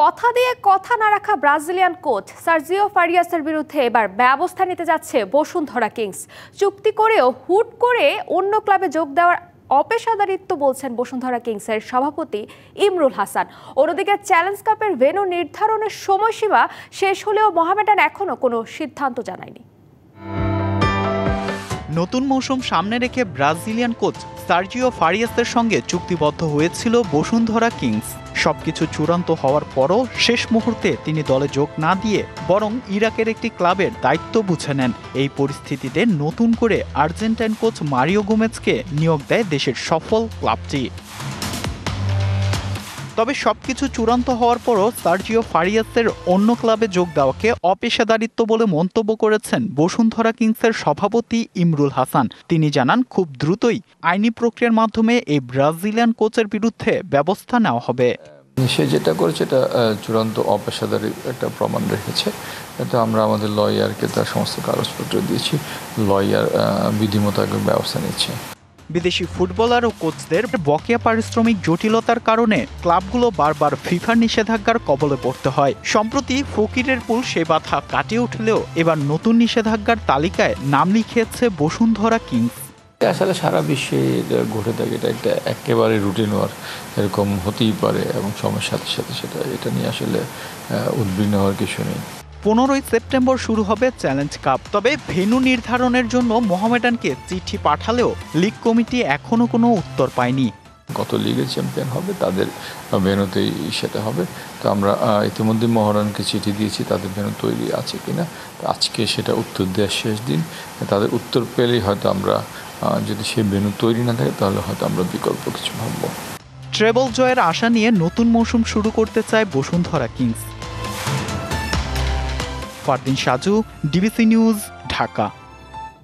কথা দিয়ে কথা না রাখা ব্রাজিলিয়ান কোচ সার্জিও ফারিয়াসের বিরুদ্ধে এবার ব্যবস্থা নিতে যাচ্ছে বসুন্ধরা কিংস। চুক্তি করেও হুট করে অন্য ক্লাবে যোগ দেওয়ার অপেশাদারিত্ব বলছেন বসুন্ধরা কিংসের সভাপতি ইমরুল হাসান। অন্যদিকে চ্যালেঞ্জ কাপের ভেন্যু নির্ধারণের সময়সীমা শেষ হলেও মোহামেডান এখনো কোনো সিদ্ধান্ত জানায়নি। নতুন মৌসুম সামনে রেখে ব্রাজিলিয়ান কোচ সার্জিও ফারিয়াসের সঙ্গে চুক্তিবদ্ধ হয়েছিল বসুন্ধরা কিংস। সবকিছু চূড়ান্ত হওয়ার পরও শেষ মুহূর্তে তিনি দলে যোগ না দিয়ে বরং ইরাকের একটি ক্লাবের দায়িত্ব বুঝে নেন। এই পরিস্থিতিতে নতুন করে আর্জেন্টাইন কোচ মারিও গোমেজকে নিয়োগ দেয় দেশের সফল ক্লাবটি। তবে সবকিছু চূড়ান্ত হওয়ার পরও সার্জিও ফারিয়াসের অন্য ক্লাবে যোগ দেওয়াকে অপেশাদারিত্ব বলে মন্তব্য করেছেন বসুন্ধরা কিংসের সভাপতি ইমরুল হাসান। তিনি জানান, খুব দ্রুতই আইনি প্রক্রিয়ার মাধ্যমে এই ব্রাজিলিয়ান কোচের বিরুদ্ধে ব্যবস্থা নেওয়া হবে। সে যেটা করেছে এটা চূড়ান্ত অপেশাদারি একটা প্রমাণ রেখেছে। এটা আমরা আমাদের লয়ারকে তার সমস্ত কাগজপত্র দিয়েছি, লয়ার বিধিমোতাবেক ব্যবস্থা নিচ্ছে। বিদেশি ফুটবলার ও কোচদের বকেয়া পারিশ্রমিক জটিলতার কারণে ক্লাবগুলো বারবার ফিফার নিষেধাজ্ঞার কবলে পড়তে হয়। সম্প্রতি ফকিরের পুল সে বাধা কাটিয়ে উঠলেও এবার নতুন নিষেধাজ্ঞার তালিকায় নাম লিখিয়েছে বসুন্ধরা কিংস। আসলে সারা বিশ্বে ঘটে থাকে, এটা একটা একেবারে রুটিন ওয়ার, এরকম হতেই পারে এবং সময়ের সাথে সাথে এটা নিয়ে আসলে উদ্বিগ্ন হওয়ার কিছু নেই। 15 সেপ্টেম্বর শুরু হবে চ্যালেঞ্জ কাপ। তবে ভেন্যু নির্ধারণের জন্য মোহামেডানকে চিঠি পাঠালেও লিগ কমিটি এখনো কোনো উত্তর পায়নি। কত লিগের চ্যাম্পিয়ন হবে তাদের ভেন্যুতেই সেটা হবে। তো আমরা ইতিমধ্যে মোহামেডানকে চিঠি দিয়েছি তাদের ভেন্যু তৈরি আছে কিনা। আজকে সেটা উত্তর দেওয়ার শেষ দিন। তাদের উত্তর পেলেই হয়তো আমরা, যদি সেই ভেন্যু তৈরি না থাকে তাহলে হয়তো আমরা বিকল্প কিছু ভাবব। ট্রেবল জয়ের আশা নিয়ে নতুন মৌসুম শুরু করতে চায় Bashundhara Kings. Fardin Saju, DBC news, Dhaka.